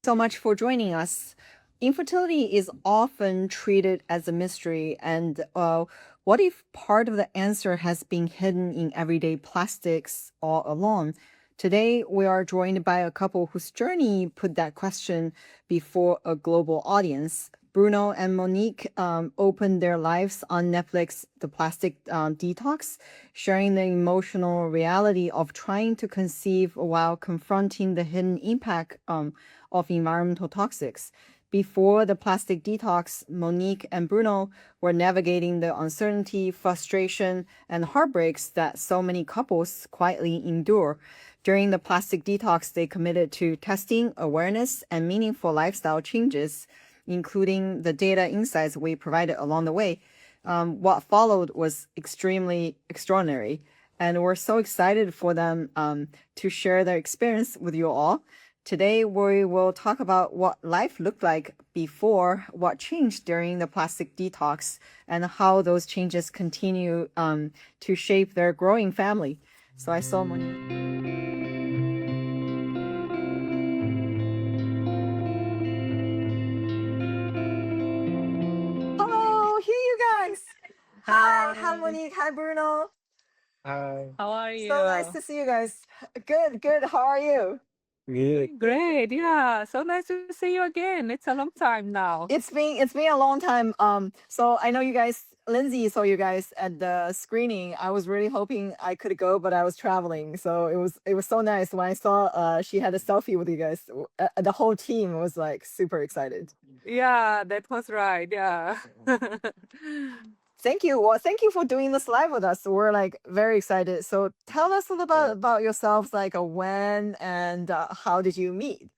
So much for joining us. Infertility is often treated as a mystery, and what if part of the answer has been hidden in everyday plastics all along? Today, we are joined by a couple whose journey put that question before a global audience. Bruno and Monique opened their lives on Netflix, The Plastic Detox, sharing the emotional reality of trying to conceive while confronting the hidden impact of environmental toxics. Before the plastic detox, Monique and Bruno were navigating the uncertainty, frustration, and heartbreaks that so many couples quietly endure. During the plastic detox, they committed to testing, awareness, and meaningful lifestyle changes, including the data insights we provided along the way. What followed was extremely extraordinary, and we're so excited for them to share their experience with you all. Today, we will talk about what life looked like before, what changed during the plastic detox, and how those changes continue to shape their growing family. So I saw Monique. Hello, here you guys. Hi, Monique. Hi, Bruno. Hi. How are So nice you? to see you guys. Good, good. How are you? Good. Great. Yeah. So nice to see you again. It's a long time now. It's been a long time. So I know you guys. Lindsay saw you guys at the screening. I was really hoping I could go, but I was traveling. So it was so nice when I saw she had a selfie with you guys. The whole team was like super excited. Yeah, that was right. Yeah. Thank you. Well, thank you for doing this live with us. We're like very excited. So tell us a little bit Yeah. about yourselves, like when and how did you meet?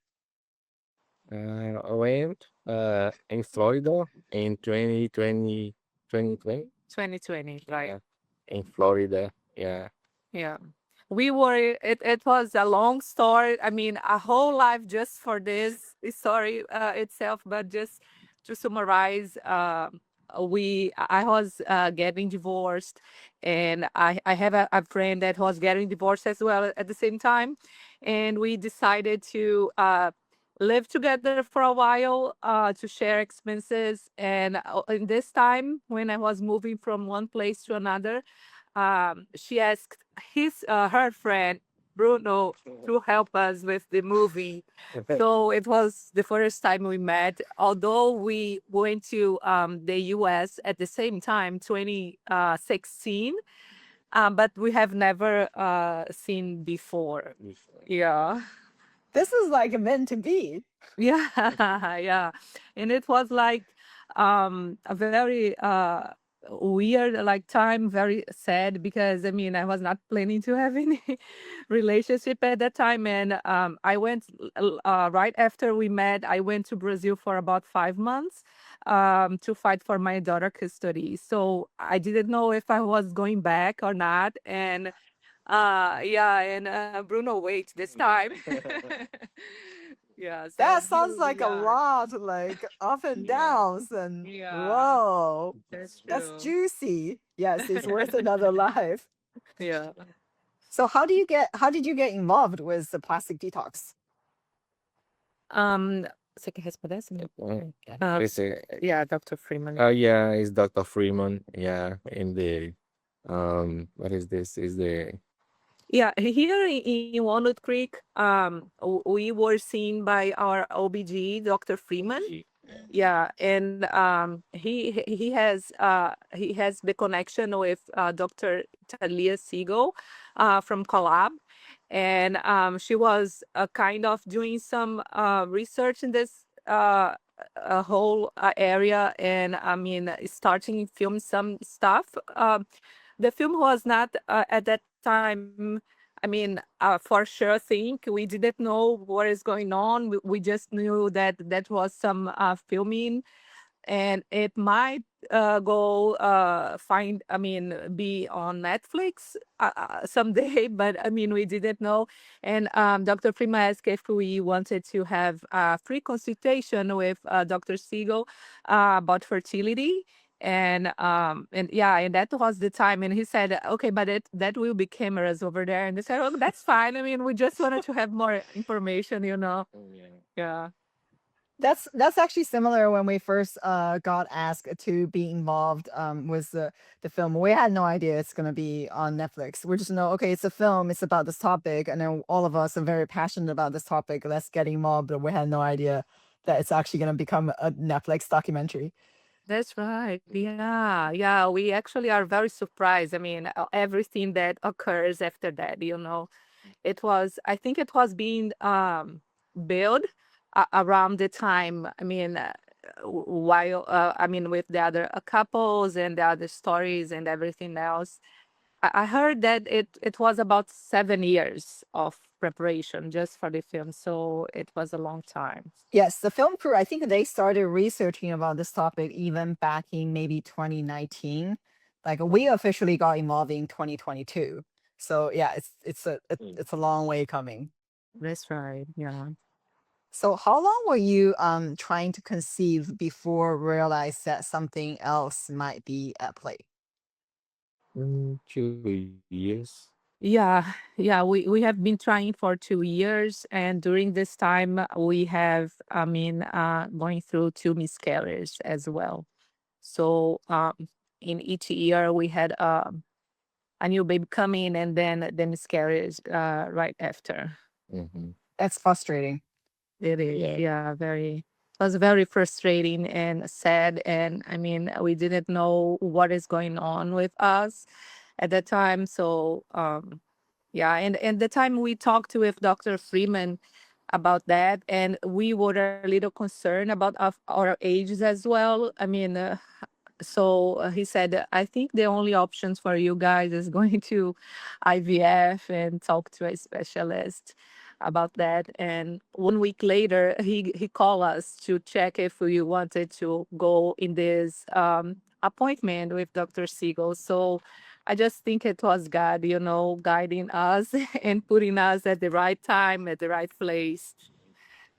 I went in Florida in 2020, 2020. 2020, right? Yeah. In Florida. Yeah. Yeah. It was a long story. I mean, a whole life just for this story itself, but just to summarize, I was getting divorced, and I have a friend that was getting divorced as well at the same time, and we decided to live together for a while to share expenses. And in this time, when I was moving from one place to another, she asked her friend Bruno to help us with the movie. So it was the first time we met. Although we went to the U.S. at the same time, 2016, but we have never seen before. Yeah. This is like meant to be. Yeah, yeah. And it was like a very weird like time, very sad because I mean I was not planning to have any relationship at that time. And I went right after we met, I went to Brazil for about 5 months to fight for my daughter custody. So I didn't know if I was going back or not. And yeah, and Bruno, wait, this time. Yeah, so That here sounds like we a are. lot, like up and Yeah, downs, and yeah, whoa, that's that's true. juicy. Yes, it's worth another life. Yeah. So how did you get involved with the plastic detox? Um, você quer responder essa? Mm. Uh, It's a, yeah, Dr. Freeman. yeah, it's Dr. Freeman. Yeah. In the what is this? Is the Yeah, here in Walnut Creek, we were seen by our OBG, Dr. Freeman. Yeah, and he has the connection with Dr. Talia Siegel from Collab, and she was kind of doing some research in this whole area, and I mean starting film some stuff. The film was not at that time. I mean, for sure, think we didn't know what is going on. We just knew that that was some filming, and it might go find. I mean, be on Netflix someday. But I mean, we didn't know. And Dr. Prima asked if we wanted to have a free consultation with Dr. Siegel about fertility. And yeah, and that was the time. And he said, okay, but that will be cameras over there. And they said, oh, that's fine. I mean, we just wanted to have more information. yeah. Yeah. That's actually similar when we first got asked to be involved with the film. We had no idea it's gonna be on Netflix. We just know, okay, it's a film, it's about this topic, and then all of us are very passionate about this topic. Let's get involved, but we had no idea that it's actually gonna become a Netflix documentary. That's right. Yeah, yeah. We actually are very surprised. I mean, everything that occurs after that, it was, I think it was being built around the time, I mean, while, I mean, with the other couples and the other stories and everything else. I heard that it was about 7 years of preparation just for the film. So it was a long time. Yes, the film crew, I think they started researching about this topic even back in maybe 2019. Like we officially got involved in 2022. So yeah, it's a long way coming. That's right. Yeah. So how long were you trying to conceive before realize that something else might be at play? 2 years. Yeah, yeah, we have been trying for 2 years, and during this time, we have, I mean, going through two miscarriages as well. So, in each year, we had a new baby coming, and then the miscarriage right after. Mm-hmm. That's frustrating. It is, Yeah. yeah, very. It was very frustrating and sad, and I mean, we didn't know what is going on with us at that time. So, yeah, and the time we talked with Dr. Freeman about that, and we were a little concerned about our ages as well. I mean, so he said, I think the only options for you guys is going to IVF and talk to a specialist about that. And 1 week later, he called us to check if we wanted to go in this appointment with Dr. Siegel. So I just think it was God, guiding us and putting us at the right time, at the right place.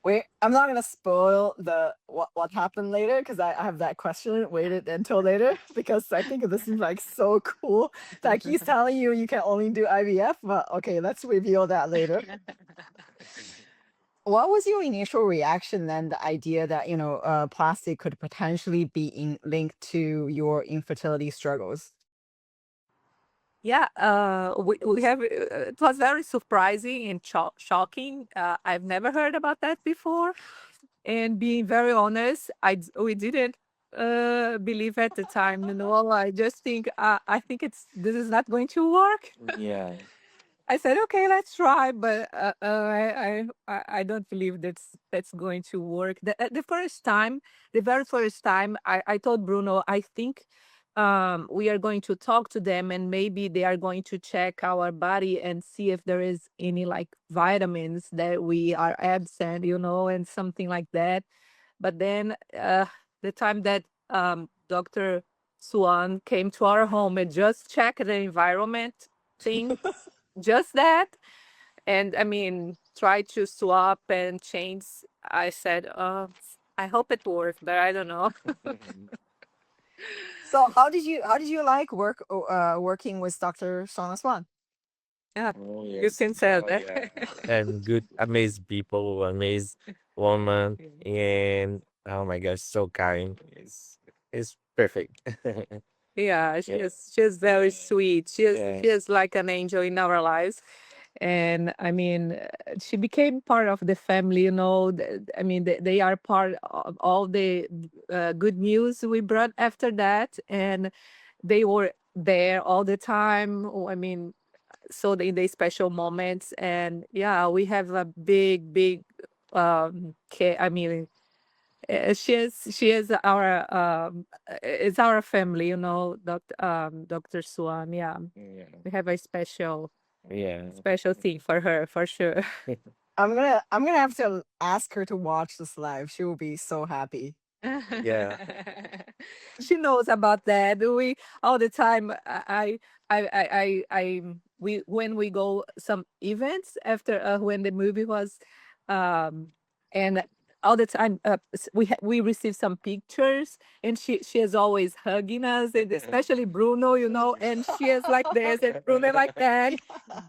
Wait, I'm not gonna spoil the what happened later because I have that question waited until later because I think this is like so cool. Like he's telling you you can only do IVF, but okay, let's reveal that later. What was your initial reaction then, the idea that, plastic could potentially be linked to your infertility struggles? Yeah, we have. It was very surprising and shocking. I've never heard about that before. And being very honest, we didn't believe at the time. I just think I think this is not going to work. Yeah. I said, okay, let's try, but I don't believe that's going to work. The first time, the very first time, I told Bruno, I think we are going to talk to them, and maybe they are going to check our body and see if there is any like vitamins that we are absent, and something like that. But then the time that Dr. Swan came to our home and just checked the environment thing, just that, and I mean, try to swap and change. I said, I hope it works, but I don't know. So how did you like working with Dr. Shauna Swan? Yeah, Oh you yes. can say Oh that. yeah. And good, amazed people, amazed woman, and oh my gosh, so kind. It's perfect. Yeah, Yeah. she's very sweet. Yeah. She is like an angel in our lives. And I mean, she became part of the family, I mean, they are part of all the good news we brought after that. And they were there all the time. I mean, so in the special moments. And yeah, we have a big, I mean, she is our it's our family, Dr. Swan. Yeah, Yeah. we have a Yeah. special thing for her for sure. I'm gonna have to ask her to watch this live. She will be so happy. Yeah. She knows about that. We all the time. We when we go some events after when the movie was, um, and all the time. We receive some pictures, and she is always hugging us, and especially Bruno, and she is like this, and Bruno like that.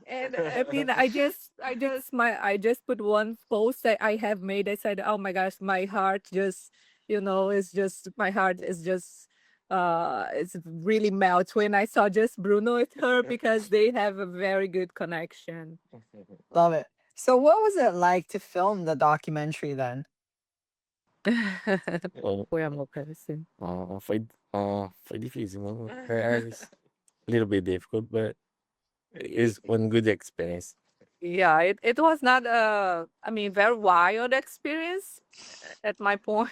And I mean, I just put one post that I have made. I said, "Oh my gosh, my heart just, is just my heart is just, it's really melts when I saw just Bruno with her because they have a very good connection." Love it. So what was it like to film the documentary then? Well, Foi amor pra você. foi difícil, mano. It's a little bit difficult, but it's one good experience. Yeah, it was not I mean, very wild experience at my point.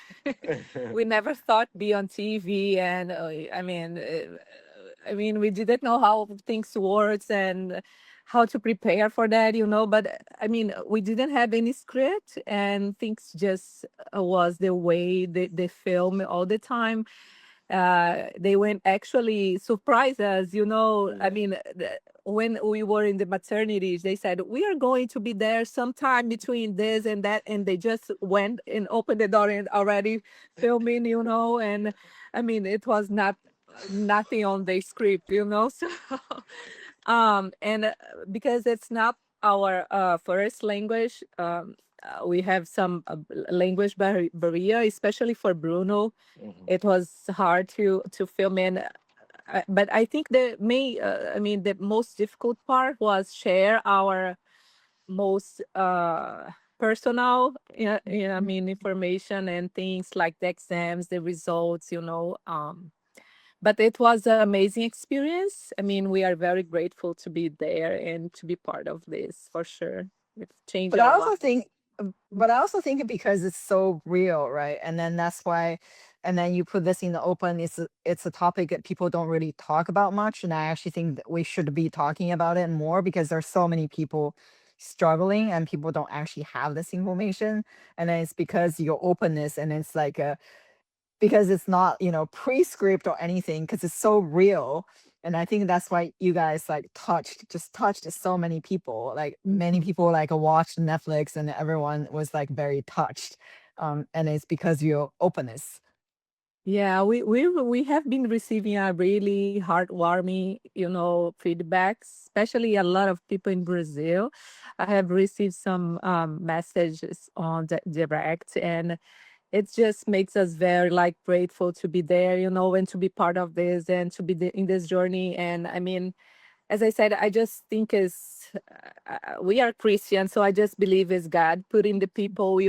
We never thought be on TV, and I mean, we didn't know how things works and how to prepare for that, but I mean, we didn't have any script, and things just was the way they film all the time. They went actually surprise us, I mean, when we were in the maternities, they said we are going to be there sometime between this and that, and they just went and opened the door and already filming, and I mean, it was nothing on the script, so and because it's not our first language, we have some language barrier, especially for Bruno. It was hard to film in, but I think the most difficult part was share our most personal, I mean, information and things like the exams, the results, but it was an amazing experience. I mean, we are very grateful to be there and to be part of this for sure. It changed But I our also life. think, but I also think because it's so real, right? And then that's why, and then you put this in the open. It's a topic that people don't really talk about much, and I actually think that we should be talking about it more because there's so many people struggling and people don't actually have this information. And then it's because your openness, and it's like a because it's not, pre-script or anything, because it's so real. And I think that's why you guys like touched so many people. Like many people like watched Netflix and everyone was like very touched. And it's because your openness. Yeah, we have been receiving a really heartwarming, feedbacks, especially a lot of people in Brazil. I have received some messages on the direct, and it just makes us very like grateful to be there, and to be part of this and to be in this journey. And I mean, as I said, I just think is we are Christian, so I just believe is God putting the people.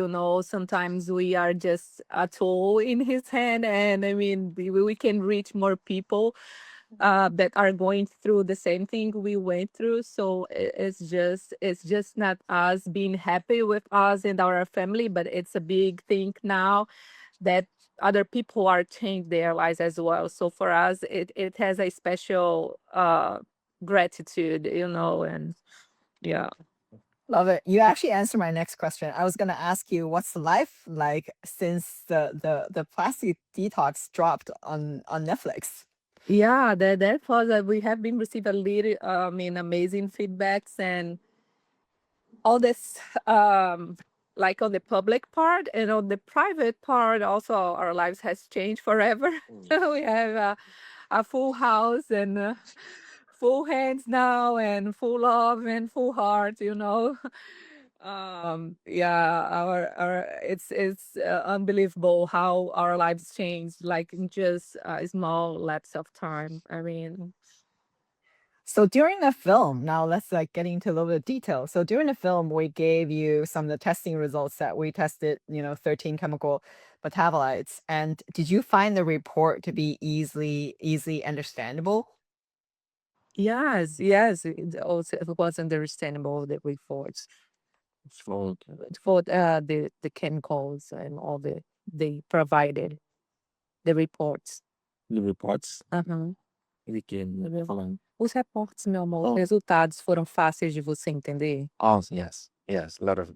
Sometimes we are just a tool in His hand, and I mean, we can reach more people that are going through the same thing we went through. So it's just not us being happy with us and our family, but it's a big thing now that other people are changing their lives as well. So for us, it has a special gratitude, and yeah. Love it. You actually answered my next question. I was gonna ask you what's life like since the plastic detox dropped on Netflix. Yeah, that was we have been receiving a little, I mean, amazing feedbacks and all this, like on the public part and on the private part. Also, our lives has changed forever. We have a full house and full hands now and full love and full heart. Yeah, our it's unbelievable how our lives changed, like in just a small lapse of time. I mean, So during the film, now let's like get into a little bit of detail. So during the film, we gave you some of the testing results that we tested, 13 chemical metabolites. And did you find the report to be easily understandable? yes, yes, it was understandable the reports For for the chemicals and all they provided the reports. the reports, Aham. ele que Entendeu? falando. Os reportes, meu amor, os Oh, resultados foram fáceis de você entender. oh, yes, lot of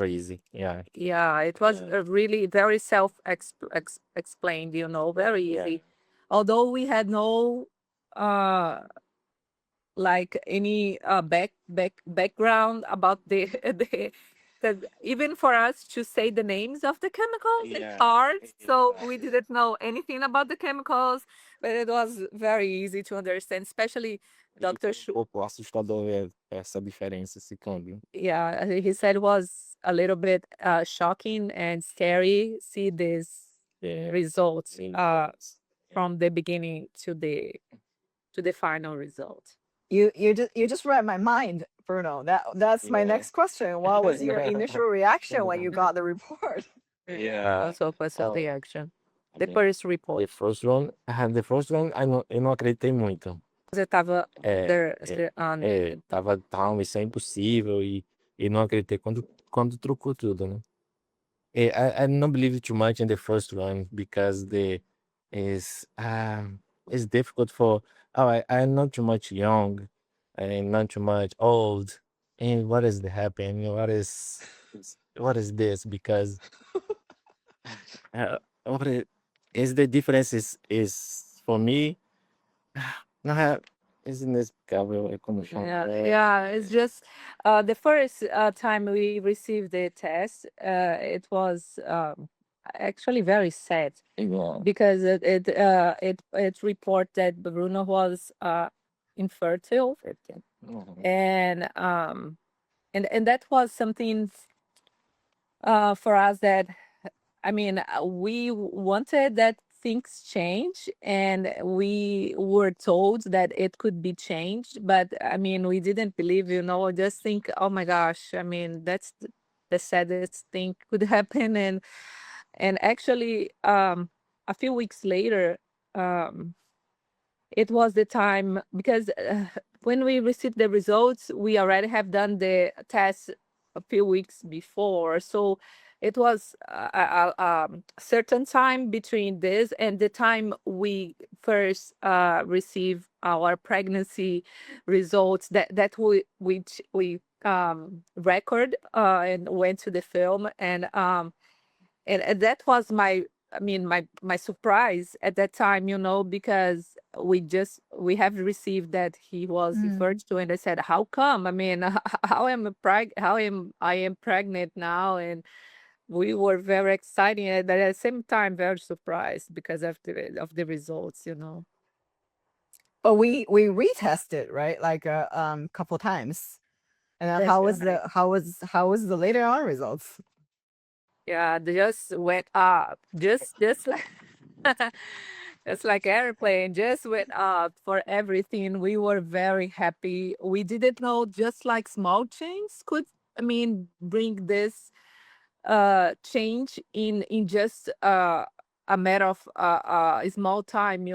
easy. Yeah, Yeah, it was really very explained, very yeah. easy. Although we had no uh like any background about the Because even for us to say the names of the chemicals, it's Yeah, hard. So we exactly. didn't know anything about the chemicals, but it was very easy to understand, especially E foi Dr. um pouco assustador ver essa diferença, esse câmbio. Yeah, he said was a little bit shocking and scary see these É, results bem diferentes. from the beginning to the final result. You just read my mind, Bruno. That's my Yeah. next question. What was your initial reaction when you got the report? Yeah. Also personal Oh, reaction. I The mean, first the report. first one, the first one, eu não acreditei muito. Você estava É, there é, on tava, isso é impossível e não acreditei quando trocou tudo, né? I don't believe too much in the first one because is it's difficult for I'm not too much young and not too much old. And what is the happening? What is this? Because what is the difference is for me não é inexplicável, é como chama. yeah, it's just the first time we received the test, it was actually very sad Yeah. because it reported that Bruno was infertile, Mhm. and that was something for us that I mean, we wanted that things change, and we were told that it could be changed. But I mean, we didn't believe, just think, oh my gosh, I mean, that's the saddest thing could happen. And actually, a few weeks later, um, it was the time because when we received the results, we already have done the test a few weeks before. So it was a certain time between this and the time we first received our pregnancy results that we record and went to the film and that was my I mean my surprise at that time, because we have received that he was referred to, and I said, how come? I mean, how am I am pregnant now? And we were very excited, but at the same time very surprised because of the results. But we retested, right? Like a couple times. And then That's how was right. the later on results? Yeah, they just went up. Just like it's like airplane, just went up for everything. We were very happy. We didn't know just like small change could, I mean, bring this change in just a matter of a small time,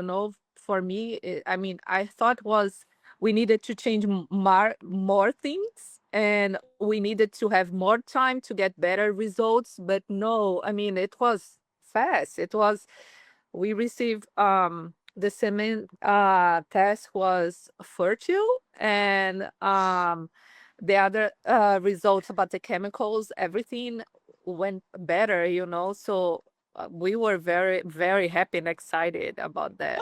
for me I mean I thought was we needed to change more things, and we needed to have more time to get better results, but no, I mean it was fast. It was we received the semen test was fertile, and the other results about the chemicals, everything went better, so we were very very happy and excited about that.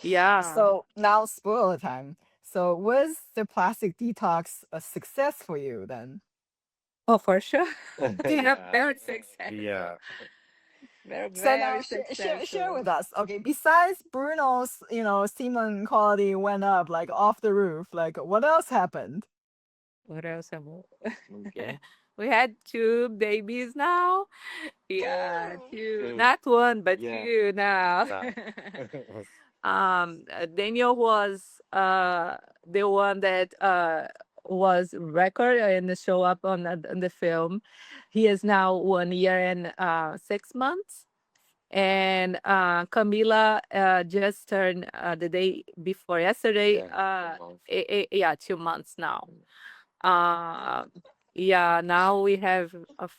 Yeah. So now spoiler time. So was the plastic detox a success for you then? Oh, for sure. Yeah, Yeah. very successful. Yeah. Very So now very share successful. with us. Okay, besides Bruno's, semen quality went up like off the roof. Like what else happened? What else am Okay. we had two babies now. Yeah, Ooh. two. Not one, but Yeah. two now. Nah. Daniel was the one that was record and show up on the film. He is now 1 year and 6 months. And Camila just turned the day before yesterday. Yeah. 2 months. Yeah, 2 months now. Uh, yeah, now we have a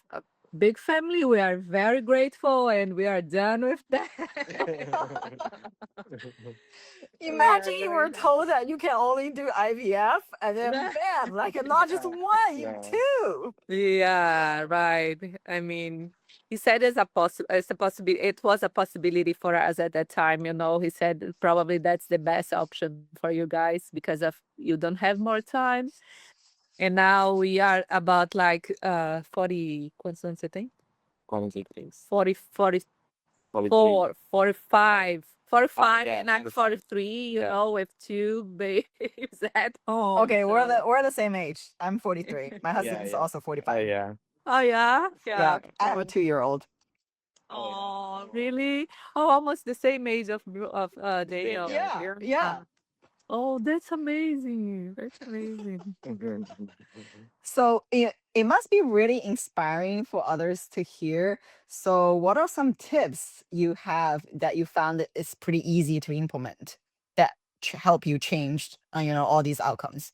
big family. We are very grateful, and we are done with that. We are Imagine you very were happy. told that you can only do IVF and then bam, like not just one, you Yeah. two. Yeah, right. I mean, he said it's a possibility. It was a possibility for us at that time. He said probably that's the best option for you guys because of you don't have more time. And now we are about like 40, quantos anos você tem? 43. 40, 43. 44, 45, 45, Yeah. and I'm 43, you Yeah. know, with two babes at home. Okay, we're So, the same age. I'm 43. My husband Yeah, is yeah. also 45. Yeah. oh yeah, Yeah, I have a 2-year-old. Oh, really? Oh, almost the same age of Daniel. Yeah, yeah. Oh, that's amazing. That's amazing. So it must be really inspiring for others to hear. So what are some tips you have that you found that it's pretty easy to implement that help you change, all these outcomes?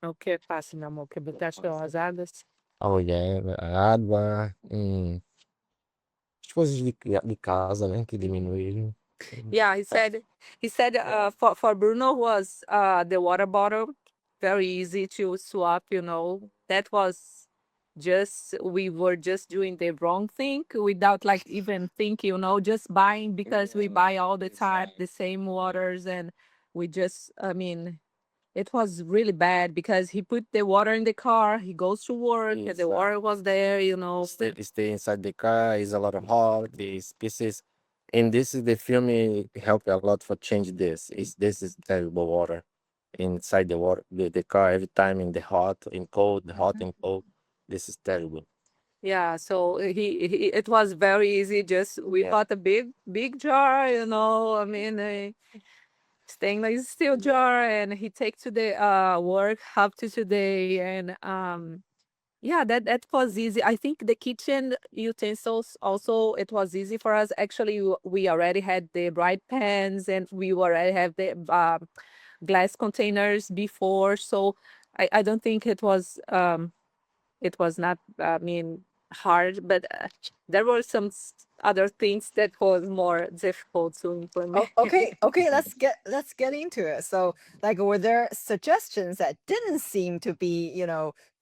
O que faço, meu amor? Que botaste as águas? Oh, yeah. A água. As coisas de casa, né? Que diminuíram. Yeah, he said for Bruno was the water bottle very easy to swap, you know. That was just we were just doing the wrong thing without like even thinking, you know, just buying because we buy all the time the same waters and we just I mean it was really bad because he put the water in the car, he goes to work and the water was there, you know. Stay inside the car. Is a lot of hot. These pieces. And this is the film. It helped a lot for change this. This is terrible water inside the water the car every time in the hot in cold the hot and cold. This is terrible. Yeah, so he it was very easy. Just we Yeah. bought a big jar, you know. I mean, a stainless steel jar, and he take to the work up to today, and yeah, that was easy. I think the kitchen utensils also it was easy for us. Actually, we already had the bright pans, and we already have the glass containers before, so I don't think it was not I mean hard, but there were some other things that was more difficult to implement. Okay, let's get into it. So, like, were there suggestions that didn't seem to be,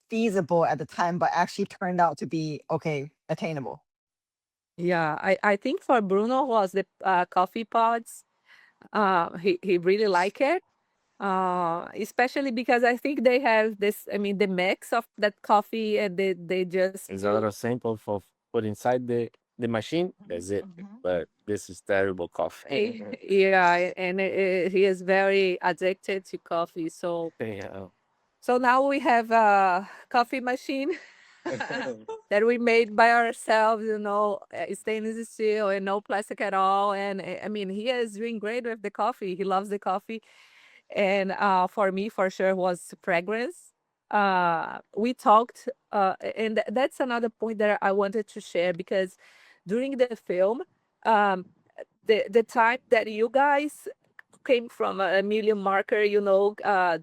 feasible at the time, but actually turned out to be okay, attainable? Yeah, I think for Bruno was the coffee pods. He really like it. Especially because I think they have this. I mean, the mix of that coffee, and they just It's a lot of sample for put inside the machine. That's it. But this is terrible coffee. yeah, and he is very addicted to coffee. So Yeah. so now we have a coffee machine that we made by ourselves, you know, stainless steel and no plastic at all. And I mean, he is doing great with the coffee. He loves the coffee. And for me, for sure, was fragrance. We talked, and that's another point that I wanted to share because during the film, um, the time that you guys came from a million marker, you know,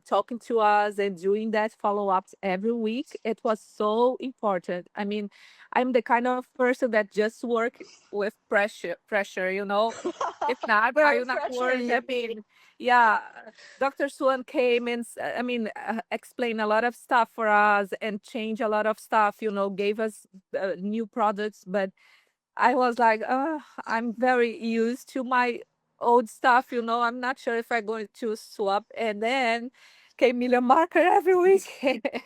talking to us and doing that follow-ups every week. It was so important. I mean, I'm the kind of person that just work with pressure, you know. If not, I Very will not pressure work. I you. mean, yeah, Dr. Swan came and I mean, explained a lot of stuff for us and changed a lot of stuff, you know, gave us new products, but I was like, I'm very used to my old stuff, you know. I'm not sure if I'm going to swap. And then came Million Marker every week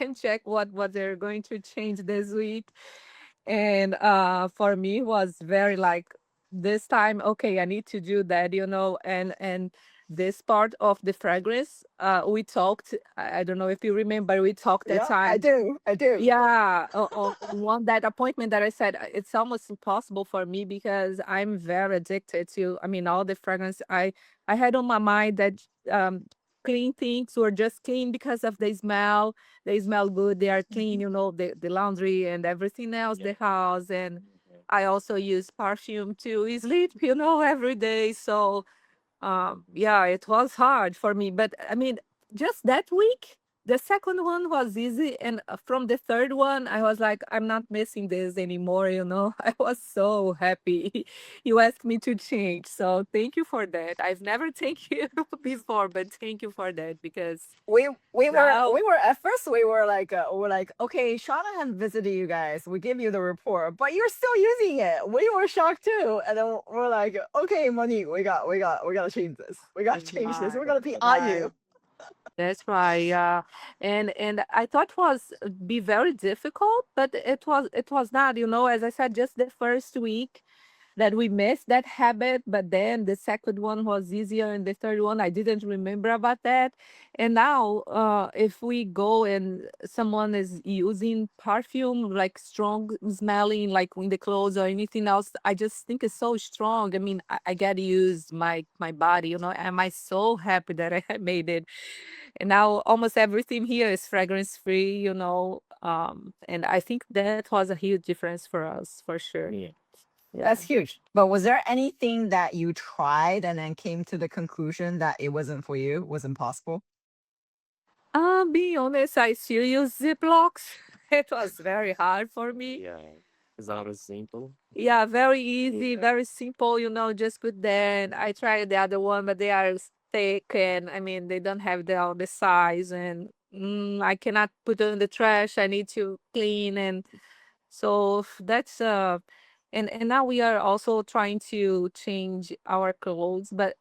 and check what they're going to change this week. And for me was very like this time, okay, I need to do that, you know, and this part of the fragrance, we talked, I don't know if you remember, we talked that Yeah, I time. do. I do. Yeah, one that appointment that I said it's almost impossible for me because I'm very addicted to. I mean, all the fragrance I had on my mind that clean things were just clean because of the smell. They smell good. They are clean. You know, the laundry and everything else, the house, and I also use perfume to sleep. You know, every day. So yeah, it was hard for me, but I mean, just that week, the second one was easy, and from the third one, I was like, I'm not missing this anymore, you know. I was so happy you asked me to change, so thank you for that. I've never thanked you before, but thank you for that because We were now we were at first we were like, okay, Shauna had visited you guys. We give you the report, but you're still using it. We were shocked too, and then we're like, okay, Monique, we gotta change this. We gotta change this. We're gonna be on bye. you. That's right, yeah. And I thought was be very difficult, but it was not, as I said, just the first week that we missed that habit, but then the second one was easier, and the third one I didn't remember about that. And now, if we go and someone is using perfume, like strong smelling, like in the clothes or anything else, I just think it's so strong. I mean, I get used my body, am I so happy that I made it. And now almost everything here is fragrance free, and I think that was a huge difference for us, for sure. Yeah. Yeah. That's huge. But was there anything that you tried and then came to the conclusion that it wasn't for you, wasn't possible? Being honest, I still use Ziplocs. It was very hard for me. Yeah. It's not as simple. Yeah, very easy, very simple, just put there. And I tried the other one, but they are thick, and I mean, they don't have the size, and I cannot put it in the trash. I need to clean, and so that's and now we are also trying to change our clothes, but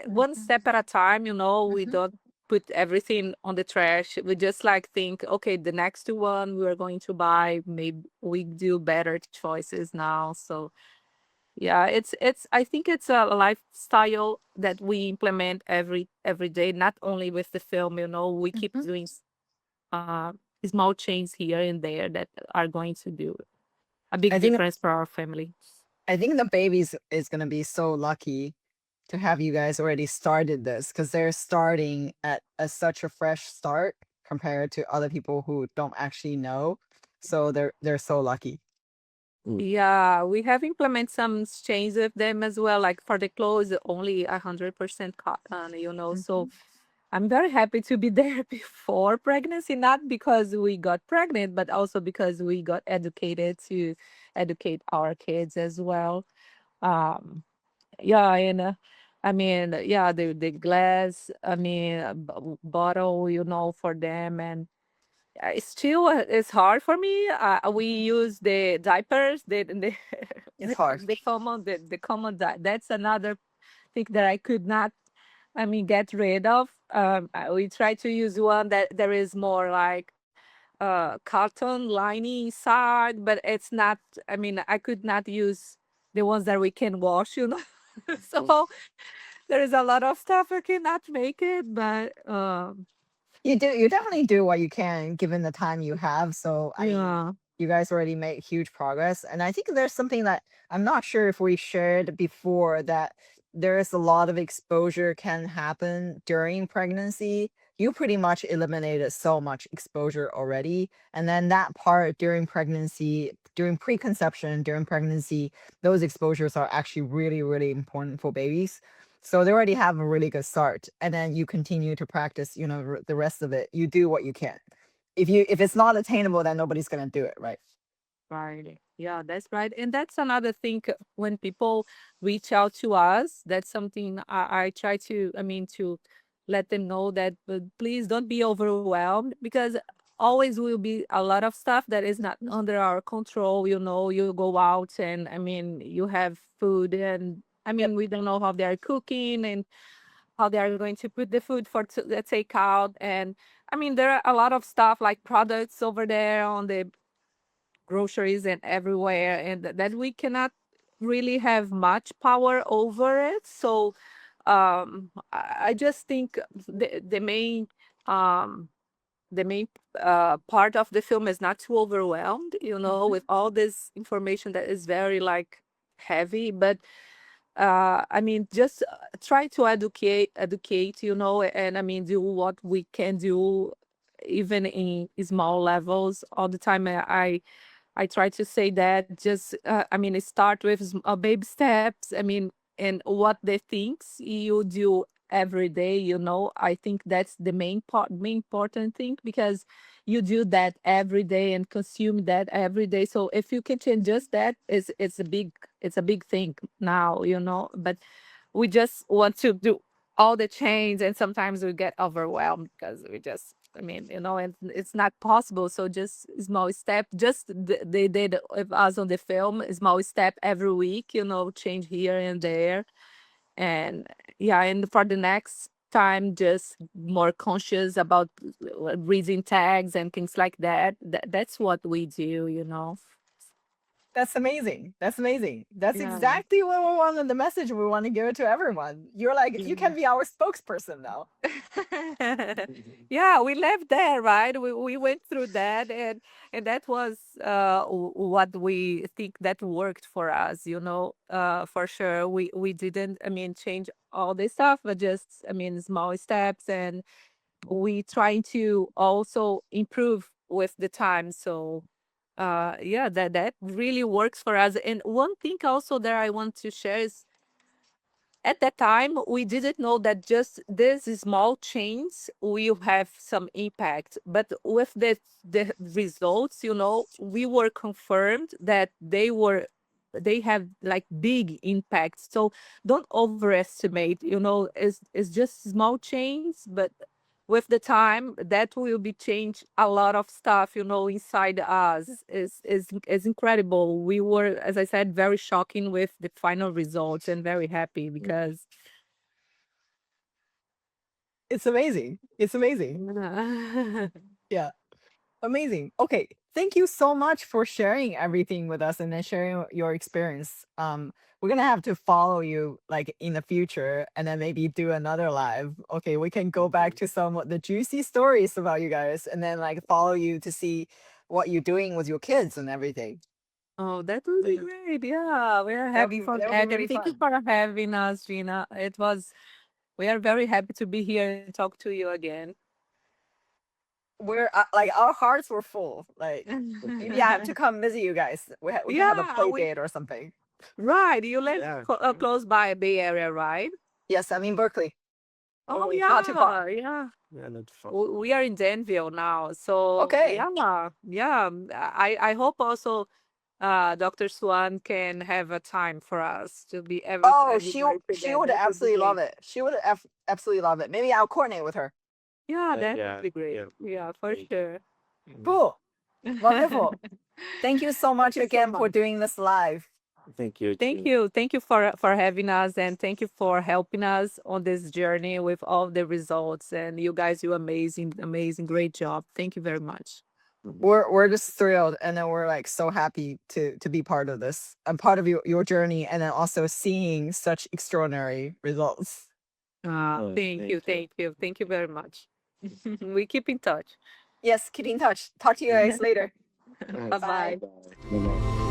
one step at a time, we Mhm. don't put everything on the trash. We just like think, okay, the next one we are going to buy, maybe we do better choices now. So yeah, it's I think it's a lifestyle that we implement every day, not only with the film, we keep Mhm. doing uh small changes here and there that are going to do a big I think difference for our family. I think the babies is gonna be so lucky to have you guys already started this because they're starting at such a fresh start compared to other people who don't actually know. So they're so lucky. Mm. Yeah, we have implemented some changes with them as well. Like for the clothes, only 100% cotton, So Mhm. I'm very happy to be there before pregnancy, not because we got pregnant, but also because we got educated to educate our kids as well. Um, yeah, and I mean, yeah, the glass, I mean, bottle, for them, and it's still it's hard for me. We use the diapers, the It's hard. the common that's another thing that I could not, I mean, get rid of. We try to use one that there is more like carton lining inside, but it's not. I mean, I could not use the ones that we can wash. So there is a lot of stuff I cannot make it, but You definitely do what you can given the time you have. So I mean, yeah, you guys already made huge progress. And I think there's something that I'm not sure if we shared before that there is a lot of exposure can happen during pregnancy. You pretty much eliminated so much exposure already. And then that part during pregnancy, during preconception, during pregnancy, those exposures are actually really, really important for babies. So they already have a really good start, and then you continue to practice, the rest of it. You do what you can. If it's not attainable, then nobody's gonna do it, right? right. Yeah, that's right. And that's another thing, when people reach out to us, that's something I try to, I mean, to let them know that please don't be overwhelmed, because always will be a lot of stuff that is not under our control. You go out, and I mean, you have food, and I Yep. mean, we don't know how they are cooking and how they are going to put the food for the takeout. And I mean, there are a lot of stuff like products over there on the groceries and everywhere, and that we cannot really have much power over it. So I just think um the main part of the film is not too overwhelmed, Mhm. with all this information that is very like heavy. But I mean, just try to educate, and I mean, do what we can do, even in small levels. All the time, I try to say that, just I mean, start with baby steps. I mean, and what the things you do every day. I think that's the main important thing, because you do that every day and consume that every day. So if you can change just that, it's a big thing now. But we just want to do all the change, and sometimes we get overwhelmed because we just, I mean, and it's not possible. So just small step, just they did with us on the film, a small step every week, change here and there. And yeah, and for the next time just more conscious about reading tags and things like that. That's what we do, you know. That's amazing. That's amazing. That's Yeah. exactly what we want, the message we want to give it to everyone. You're like, you can be our spokesperson now. Yeah, we left there, right? We went through that, and that was what we think that worked for us, you know, for sure. We didn't, I mean, change all this stuff, but just, I mean, small steps, and we trying to also improve with the time. So yeah, that really works for us. And one thing also that I want to share is at that time we didn't know that just these small change will have some impact, but with the results, you know, we were confirmed that they have like big impact. So don't overestimate, you know, it's just small change, but with the time that will be change a lot of stuff, you know, inside us. Is incredible. We were, as I said, very shocking with the final results and very happy because It's amazing. It's amazing. yeah. Yeah. Amazing. Okay. Thank you so much for sharing everything with us and then sharing your experience. We're gonna have to follow you like in the future and then maybe do another live. Okay, we can go back to some of the juicy stories about you guys and then like follow you to see what you're doing with your kids and everything. Oh, that would be great. Yeah, we are happy for That would be that. really And thank you fun. for having us, Gina. We are very happy to be here and talk to you again. We're like our hearts were full. Like maybe I have to come visit you guys. We can have a Yeah, play date or something. right. You live Yeah. close by Bay Area, right? Yes, I'm in Berkeley. Oh, Not too far. yeah, yeah. Yeah, not far. We are in Danville now, so Okay. yeah, yeah. I hope also Dr. Swan can have a time for us to be Oh, everybody she would together. That would be absolutely love great. it. She would absolutely love it. Maybe I'll coordinate with her. Yeah, that would Yeah, be great. yeah. Yeah, for sure. Mm. Cool. Wonderful. Thank you so Thank much you so again for much. doing this live. Thank you Thank too. you. Thank you for having us, and thank you for helping us on this journey with all the results. And you guys do amazing, amazing, great job. Thank you very much. We're just thrilled and then we're like so happy to be part of this. I'm part of your journey and then also seeing such extraordinary results. Oh, Thank you, thank you. thank you, thank you very much. We keep in touch. Yes, keep in touch. Talk to you guys later. Bye Bye Bye. bye. bye. Bye bye.